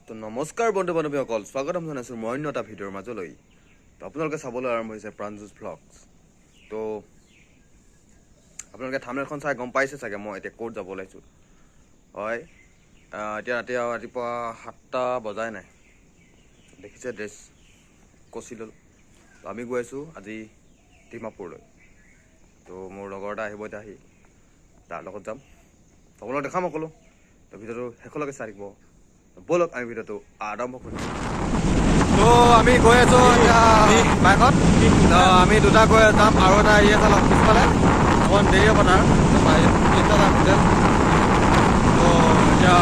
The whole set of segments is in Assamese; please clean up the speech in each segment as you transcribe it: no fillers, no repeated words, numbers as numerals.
তো নমস্কাৰ বন্ধু বান্ধৱীসকল, স্বাগতম জনাইছোঁ মই অন্য এটা ভিডিঅ'ৰ মাজলৈ। তো আপোনালোকে চাবলৈ আৰম্ভ হৈছে প্ৰাঞ্জুছ ভ্লগছ। তো আপোনালোকে থাম্বনেইলখন চাই গম পাইছে চাগে মই এতিয়া ক'ত যাব ওলাইছোঁ। হয়, এতিয়া ৰাতিপুৱা 7টা বজাই নাই, দেখিছে ড্ৰেছ কচি ল'লোঁ। তো আমি গৈ আছোঁ আজি ডিমাপুৰলৈ। তো মোৰ লগৰ এটা আহিব, এতিয়া তাৰ লগত যাম, আপোনালোকক দেখাম সকলো। তো ভিডিঅ'টো শেষলৈকে চাই থাকিব। বলক আমি ভিডিঅ'টো আৰম্ভ কৰিম। তো আমি গৈ আছোঁ এতিয়া বাইকত। তো আমি দুটা গৈ যাম আৰু এটা আছে অলপ পিছফালে, অকণ দেৰি হ'ব তাৰ। তিনিটা যাম হোটেল। তো এতিয়া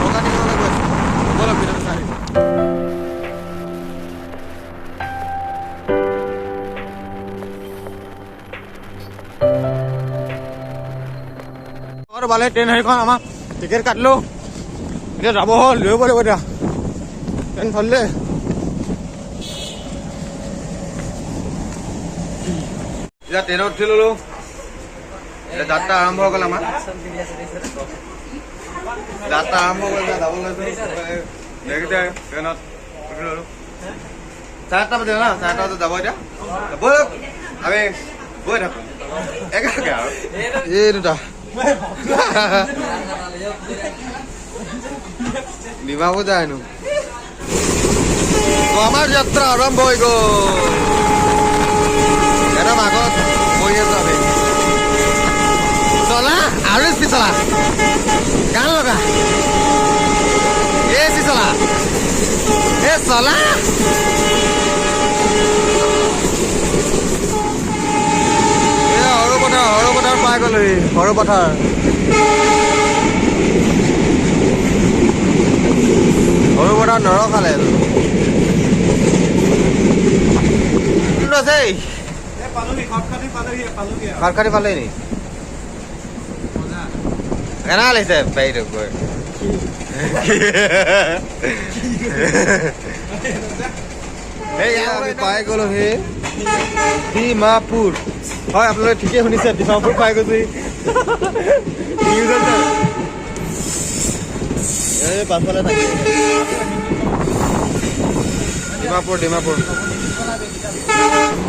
অৰ্গানিকলৈ গৈ আছোঁ, বলক ভিডিঅ'টো চাই থাকিব। ভালে ট্ৰেইন হেৰিখন আমাৰ টিকেট কাটিলোঁ, এতিয়া যাব হ'ল, লৈ পৰিব এতিয়া ট্ৰেইন ধৰিলে। এতিয়া ট্ৰেইনত উঠি ল'লোঁ, এতিয়া যাত্ৰা আৰম্ভ হৈ গ'ল। আমাৰ যাত্ৰা আৰম্ভ হৈ গ'ল, যাব লৈছোঁ ট্ৰেইনত উঠি ল'লোঁ। 4টা বাজিলে ন, 4টা বজাত যাব। এতিয়া ব'লক আমি গৈ থাকোঁ একেলগে আৰু এই দুটা ডিমাপুৰ যায় হেনো। তো আমাৰ যাত্ৰা আৰম্ভ হৈ গ'ল। একদম আগত বহি আছো আমি। চলা আৰু স্পীড চলা, গান লগা, এচি চলা, এ চলা। সৰু পথাৰ পাই গ'লোহি, সৰু পথাৰ। সৰু পথাৰ নৰখালে আছে। খাটখাটি পালেহি নি? কেনেকুৱা লাগিছে বাৰীটো গৈ? আমি পাই গ'লোহি ডিমাপুৰ। হয়, আপোনালোকে ঠিকেই শুনিছে, ডিমাপুৰ পাই গৈছে। এই পাছফালে থাকে ডিমাপুৰ।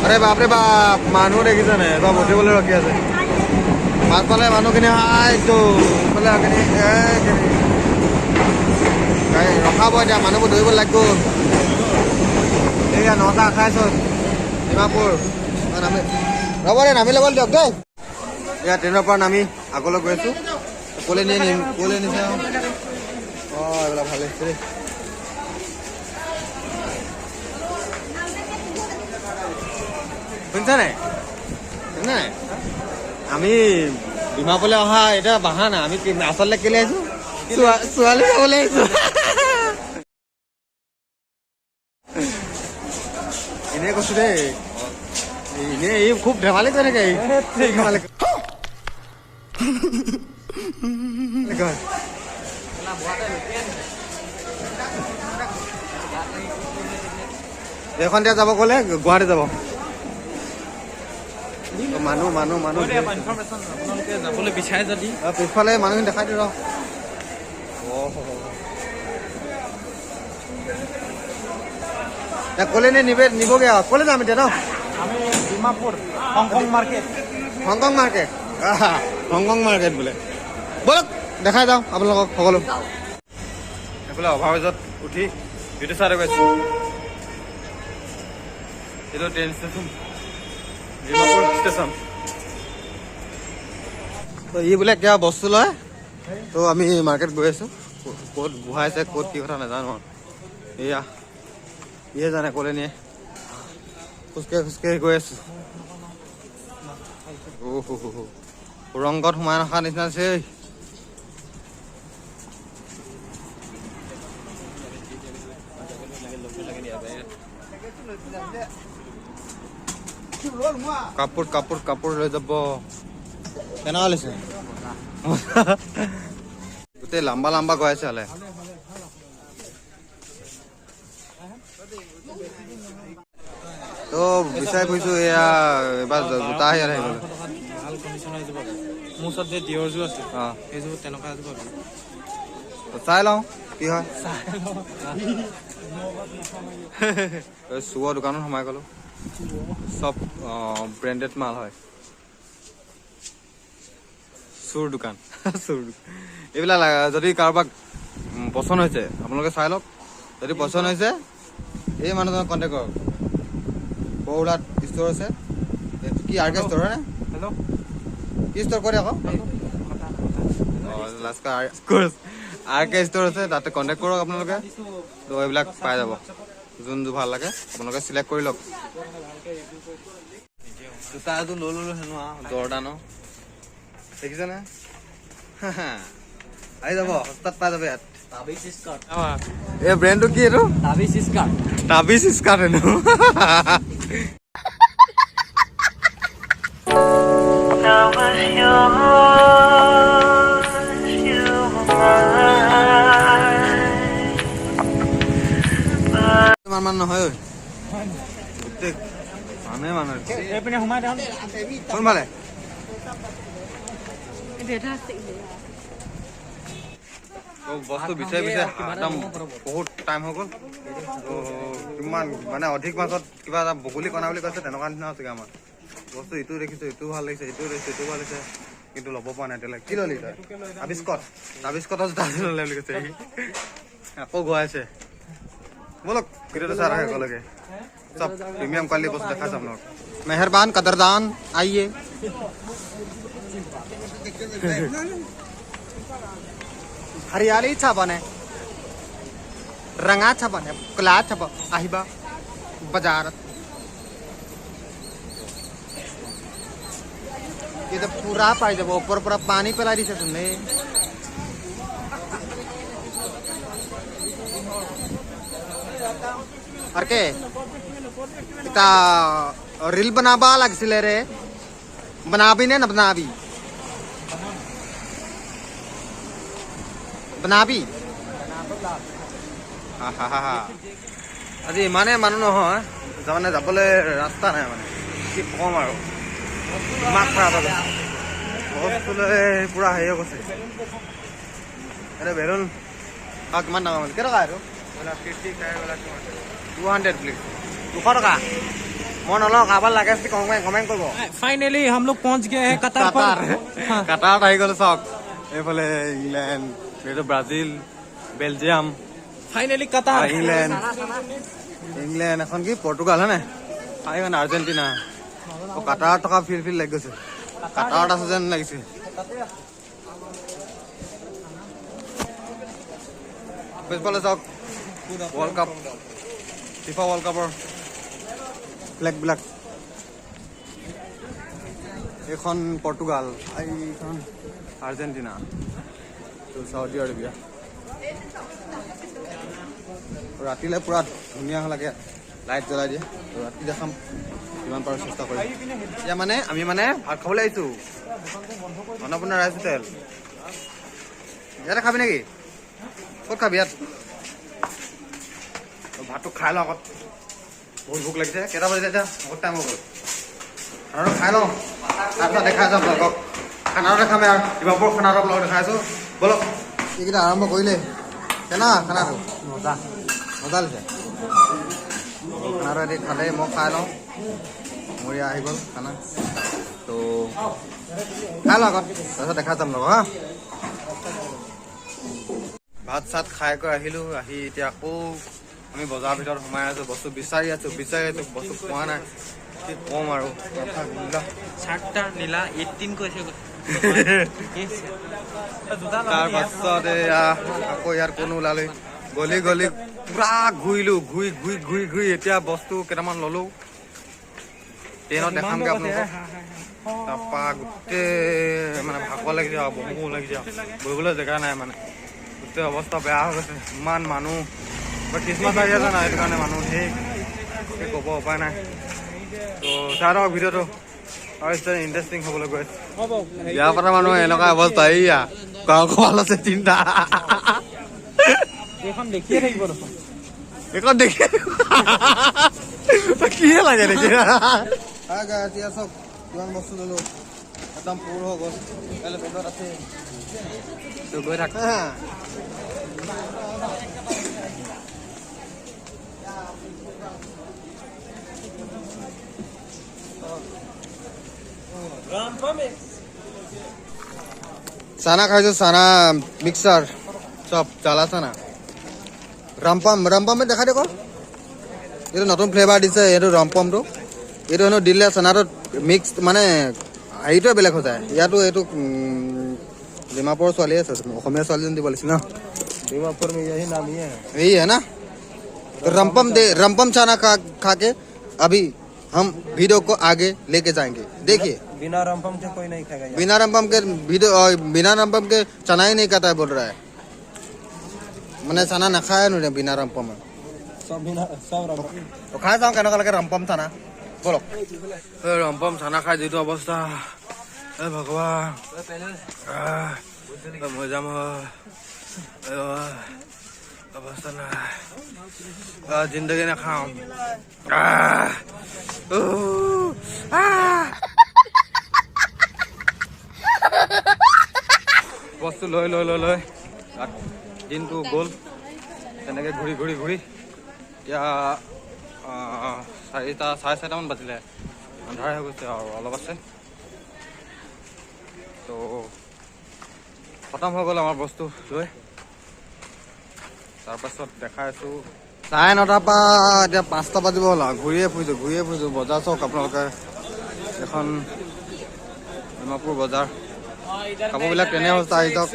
আৰে বাপৰে বাপ, মানুহ দেখিছে নাই? এবাৰ উঠিবলৈ ৰখি আছে পাছফালে মানুহখিনি। ইফালে ৰখাব এতিয়া, মানুহবোৰ দৌৰিব লাগিব। এয়া 9:28 ডিমাপুৰ। ৰ'ব দে, নামি ল'ব দিয়ক দেই। এয়া ট্ৰেইনৰ পৰা নামি আগলৈ গৈ আছোঁ। ক'লৈ নিছে? অঁ, এইবিলাক ভাল লাগিছে দেই। শুনিছা নাই? আমি ডিমাপুৰলৈ অহা এতিয়া বাহানা। আমি আচলতে কেলৈ আহিছোঁ? ছোৱালী চাবলৈ আহিছোঁ। এনেই কৈছোঁ দেই, এনেই এই খুব ধেমালি কৰি থাকে। এইখন এতিয়া যাব গ'লে গুৱাহাটী যাব। মানুহ যাবলৈ বিচাৰে যদি পিছফালে মানুহখিনি দেখাই দিওঁ। ক'লে নিবগৈ আৰু ক'লে যাম এতিয়া ন? আমি ডিমাপুৰ হংকং মাৰ্কেট বোলে। ব'লক দেখাই যাওঁ আপোনালোকক সকলো। এইফালে অভাৰব্ৰিজত উঠি ইটো চাইডে গৈছোঁ। এইটো ট্ৰেইন ষ্টেচন, ডিমাপুৰ ষ্টেচন। তো ই বোলে কিবা বস্তু লয়। তো আমি মাৰ্কেট গৈ আছোঁ। ক'ত বহাইছে, ক'ত কি কথা নাজানো। এয়া ইয়ে জানে ক'লে নিয়ে। খোজকাঢ়ি গৈ আছোঁ। সুৰংগত সোমাই ৰখা নিচিনা আছে। কাপোৰ লৈ যাব। কেনেকুৱা লাগিছে? গোটেই লম্বা গৈ আছে হ'লে। তো বিচাৰি ফুৰিছোঁ। এয়া এবাৰ জোতা আহি গ'ল। ভাল কণ্ডিশ্যনৰ এযোৰ পাবি। মোৰ ওচৰত যে ডিঅ'ৰযোৰ আছে, সেইযোৰ তেনেকুৱা এযোৰ পাবি। চাই লওঁ কি হয় চুবৰ দোকানত সোমাই গ'লো চব ব্ৰেণ্ডেড মাল হয় চুৰ দোকান এইবিলাক যদি কাৰোবাক পচন্দ হৈছে আপোনালোকে চাই লওক যদি পচন্দ হৈছে এই মানুহজনক কণ্টেক্ট কৰক বৰলাত ষ্ট'ৰ আছে কি আৰ কে ষ্ট'ৰ হয়নে হেল্ল' কি ষ্ট'ৰ কৰে আকৌ আৰ কে ষ্ট'ৰ আছে তাতে কণ্টেক্ট কৰক আপোনালোকে তো এইবিলাক পাই যাব যোনটো ভাল লাগে আপোনালোকে চিলেক্ট কৰি লওক জোতা এযোৰ লৈ ল'লো হেনো জৰ্ডানৰ দেখিছেনে আহি যাব সস্তাত পাই যাব ইয়াত এই ব্ৰেণ্ডটো কি এইটো টাবিছ স্কাৰ্ট হেনো মান নহয় কোনফালে বস্তু বিচাৰি একদম বহুত টাইম হৈ গ'ল কিমান মানে অধিক মাজত কিবা এটা বগলী কণা বুলি কৈছে তেনেকুৱা নিচিনা হৈছে আমাৰ বস্তু ইটো দেখিছো ইটো ভাল লাগিছে ইটো দেখিছো ইটো ভাল লাগিছে কিন্তু ল'ব পৰা নাই তেতিয়ালৈ কি ল'লি তই টাবিস্কটৰ জোতা ল'লে বুলি কৈছে আকৌ ঘূৰাইছে বলক ভিডিঅ'টো চাই ৰাখে একেলগে চব প্ৰিমিয়াম কোৱালিটি বস্তু দেখাইছে আপোনালোক মেহৰবান কদৰদান আইয়ে हरियाली छापन है रंगा छापन है कला छाप আহিবা बाजार ये तो पूरा पाई जब ऊपर पूरा पानी पिला दी से तुमने अरे इता रील बनाबा लागसिले रे बनाबी ने ना बनाबी बनाबी আজি ইমানে মানুহ নহয় তাৰমানে যাবলৈ ৰাস্তা নাই মানে কি কম আৰু মাক খাৰাপ হৈ গৈছে বস্তুলৈ পুৰা হেৰি হৈ গৈছে এনে বেলুন কিমান টকা মানে কেইটকা আৰু 200 প্লিজ 200 টকা মই নলওঁ কাৰোবাৰ লাগে কমেণ্ট কৰিব फाइनली हम लोग पहुंच गए हैं कतार पर কাটাৰত আহি গ'লো চাওক এইফালে ইংলেণ্ড এইটো ব্ৰাজিল বেলজিয়াম फाइनली कतार ইংলেণ্ড এখন কি পৰ্তুগাল হয় নাই এখন আৰ্জেণ্টিনা কাটাৰত থকা ফিল লাগি গৈছে কাটাৰত আছে যেন লাগিছে পিছফালে চাওক ৱৰ্ল্ড কাপ ফিফা ৱৰ্ল্ড কাপৰ ফ্লেগবিলাক এইখন পৰ্তুগাল এইখন আৰ্জেণ্টিনা চাউদি আৰবিয়া ৰাতিলৈ পুৰা ধুনীয়া লাগে লাইট জ্বলাই দিয়ে ৰাতি দেখাম যিমান পাৰোঁ চেষ্টা কৰিম এতিয়া মানে আমি মানে ভাত খাবলৈ আহিছোঁ অন্নপূৰ্ণা ৰাইচ হোটেল ইয়াতে খাবি নেকি ক'ত খাবি ইয়াত ভাতটো খাই লওঁ আগত বহুত ভোক লাগিছে কেইটা বাজিছে এতিয়া বহুত টাইম হৈ গ'ল খানাটো খাই লওঁ তাৰপিছত দেখাই যাম আপোনালোকক খানাটো দেখামে আৰু ডিমাপুৰ খানাটো আপোনালোকক দেখাইছোঁ বলক এইকেইটা আৰম্ভ কৰিলে কেনা খানাটো মজা লাগিছে খানাটো এটি খালে মই খাই লওঁ মোৰ ইয়াত আহি গ'ল খানা তো খাই লওঁ আগত তাৰপিছত দেখাই যাম লগত হা ভাত চাত খাই কৰি আহিলোঁ আহি এতিয়া আকৌ আমি বজাৰৰ ভিতৰত সোমাই আছোঁ বস্তু বিচাৰি আছোঁ বস্তু পোৱা নাই কি কম আৰু শাৰ্টটা নীলা 18 কৈছে তাৰপাছত এয়া আকৌ ইয়াত কোনো ওলালে গলি পুৰা ঘূৰিলোঁ ঘূৰি এতিয়া বস্তু কেইটামান ল'লোঁ ট্ৰেইনত দেখামগৈ আপোনালোকক তাৰপৰা গোটেই মানে ভাগৰ লাগিছে আৰু বহু লাগিছে বহিবলৈ জেগা নাই মানে গোটেই অৱস্থা বেয়া হৈ গৈছে ইমান মানুহ খ্ৰীষ্টমাছ আহি আছে না সেইটো কাৰণে মানুহ সেই ক'ব উপায় নাই তো চাই থাকক ভিডিঅ'টো আৰু ইণ্টাৰেষ্টিং হ'বলৈ গৈ আছে বিয়া পতা মানুহ এনেকুৱা অৱস্থা এইয়া গাঁওখন আছে তিনিটা এখন দেখিয়ে থাকিব দেখোন এইখন দেখি কিহে লাগে দেখি এতিয়া চব কিমান বস্তু ল'লোঁ একদম পুৰ হৈ গ'ল কাইলৈ পেটত আছে গৈ থাক চানা খাইছো, চানা মিক্সার সব চালা চানা। রামপাম রামপামে দেখা দেখো, এইটো নতুন ফ্লেভাৰ দিছে, এইটো ৰমপমটো। এইটো হেনো দিলে চানাটো মিক্স, মানে হেৰিটোৱে বেলেগ হৈ যায়। ইয়াতো এইটো ডিমাপুৰৰ ছোৱালী আছে, অসমীয়া ছোৱালীজনী দিব লাগিছিল ন। दीमापुर में यही नाम ही है। यही है ना। तो रमपम चाना खा के अभी हम वीडियो को आगे लेके जाएंगे। देखिए बिना रमपम के कोई नहीं खाएगा। बिना रमपम के चना ही नहीं खाता है बोल रहा है। मैंने चना ना खाया नहीं बिना रमपम में। सब रमपम तो खाए जाऊँ केनेকুৱা লাগে रमपम चाना बोलो। रमपम चाना खाई जी अवस्था, भगवान मजा अवस्था ना जिंदगी ना खाओ। বস্তু লৈ লৈ লৈ লৈ দিনটো গ'ল তেনেকৈ ঘূৰি ঘূৰি ঘূৰি এতিয়া 4টা 4:30মান বাজিলে, আন্ধাৰ হৈ গৈছে আৰু অলপ আছে। তো খতম হৈ গ'ল আমাৰ বস্তু লৈ। তাৰপাছত দেখাই আছোঁ 9:30 পৰা এতিয়া 5টা বাজিব হ'ল আৰু ঘূৰিয়ে ফুৰিছোঁ বজাৰ চাওক আপোনালোকে। এখন ডিমাপুৰ বজাৰ, কাপোৰবিলাক তেনে অৱস্থা। আহি যাওক,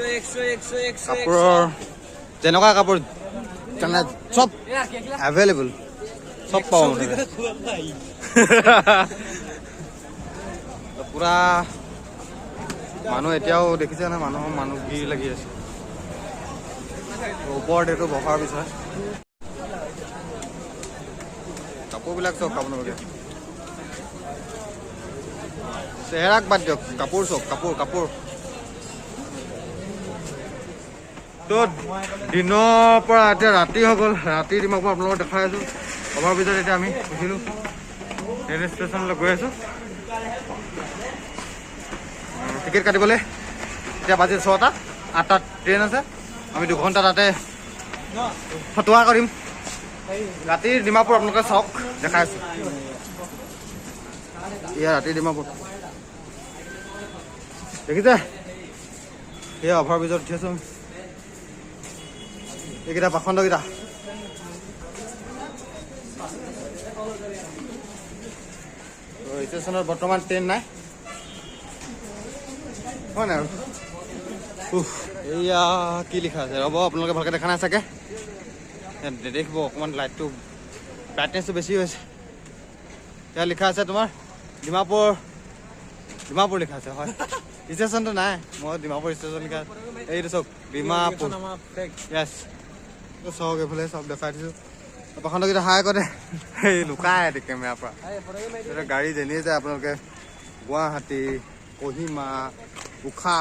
কাপোৰৰ যেনেকুৱা কাপোৰ তেনে চব এভেইলেবল, চব পাব পুৰা মানুহ। এতিয়াও দেখিছে না, মানুহ ভিৰ লাগি আছে। ওপৰত এইটো বহাৰ পিছত কাপোৰবিলাক চওক আপোনালোকে। চেহেৰাক বাদ দিয়ক, কাপোৰ চওক, কাপোৰ। তো দিনৰ পৰা এতিয়া ৰাতি হৈ গ'ল। ৰাতি ডিমাপুৰ আপোনালোকক দেখাই আছোঁ। অভাৰ ব্ৰিজত এতিয়া আমি উঠিলোঁ, ট্ৰেইন ষ্টেচনলৈ গৈ আছোঁ টিকেট কাটিবলৈ। এতিয়া বাজি 6টা, 8টাত ট্ৰেইন আছে। আমি 2 ঘণ্টা তাতে ফটোৱা কৰিম। ৰাতিৰ ডিমাপুৰ আপোনালোকে চাওক, দেখাই আছোঁ। এয়া ৰাতিৰ ডিমাপুৰ দেখিছে। এয়া অভাৰ ব্ৰিজত উঠি আছোঁ। এইকেইটা পাখণ্ডকেইটা ষ্টেচনত বৰ্তমান ট্ৰেইন নাই, হয় নাই? এইয়া কি লিখা আছে ৰ'ব, আপোনালোকে ভালকৈ দেখা নাই চাগে, দেখিব অকণমান লাইটটো ব্ৰাইটনেছটো বেছি হৈছে। ইয়াত লিখা আছে তোমাৰ ডিমাপুৰ লিখা আছে, হয়। ষ্টেচনটো নাই, মই ডিমাপুৰ ষ্টেচন লিখা আছে। এইটো চাওক ডিমাপুৰ, য়েছ। চাওক এইফালে চব দেখাই দিছোঁ। পাখণ্ডকেইটা হাই কৰে, এই লুকাই কেমেৰাৰ পৰা। গাড়ী যেনিয়ে যায় আপোনালোকে, গুৱাহাটী, কহিমা, উষা,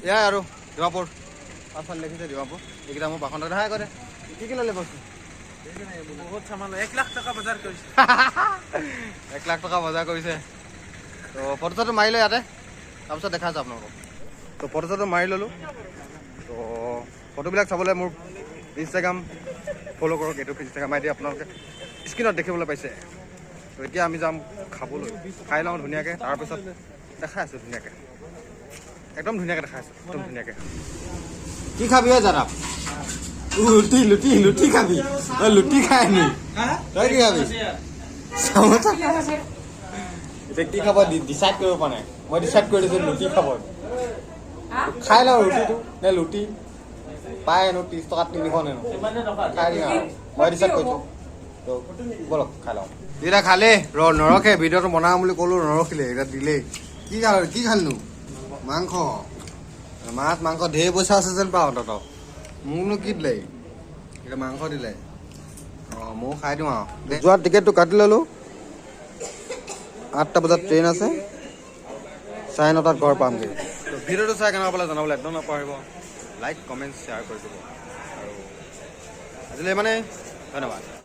এয়াই আৰু ডিমাপুৰ। পাছফালে দেখিছে ডিমাপুৰ। এইকেইটা মোৰ পাখণ্ডকেইটা হাই কৰে। কি ল'লে বস্তু? बहुत सामान 1 लाख टका बजार কৰিছে। 1 লাখ টকা বজাৰ কৰিছে। তো ফটো মাৰি লৈ ইয়াতে, তাৰপিছত দেখাই আছোঁ আপোনালোকক। তো ফটো মাৰি ল'লোঁ। তো ফটোবিলাক চাবলৈ মোৰ ইনষ্টাগ্ৰাম ফ'ল' কৰক। এইটো ইনষ্টাগ্ৰাম আইডি আপোনালোকে স্ক্ৰীণত দেখিবলৈ পাইছে। তো এতিয়া আমি যাম খাবলৈ, খাই লওঁ ধুনীয়াকৈ, তাৰপিছত দেখাই আছোঁ ধুনীয়াকৈ, একদম ধুনীয়াকৈ দেখাই আছোঁ, একদম ধুনীয়াকৈ। কি খাবি জানা? লুটি খাবি? লুটি খাই নি? তই কি খাবি? এতিয়া কি খাব ডিচাইড কৰিব পৰা নাই। মই ডিচাইড কৰি দিছোঁ লুটি খাব। খাই লওঁ ৰুটিটো নে লুটি পাই হেনো 30 টকাত 3খন হেনো, খাই দিম আৰু। মই ডিচাইড কৰিছোঁ। তো ব'লক খাই লওঁ। এতিয়া খালে নৰখে, ভিডিঅ'টো বনাম বুলি ক'লোঁ, নৰখিলে, এতিয়া দিলেই। কি খালিনো? মাংস, মাছ মাংস ঢেৰ পইচা আছে যেন পাওঁ তহঁত। মোকনো কি দিলে? এতিয়া মাংস দিলে। অঁ ময়ো খাই দিওঁ আৰু। যোৱা টিকেটটো কাটি ল'লোঁ। 8টা বজাত ট্ৰেইন আছে, 9:30 ঘৰ পামগৈ। ভিডিঅ'টো চাই কেনেকুৱা পালে জনাবলৈ একদম নাপাহৰিব। লাইক, কমেণ্ট, শ্বেয়াৰ কৰি দিব। আৰু আজিলৈ মানে ধন্যবাদ।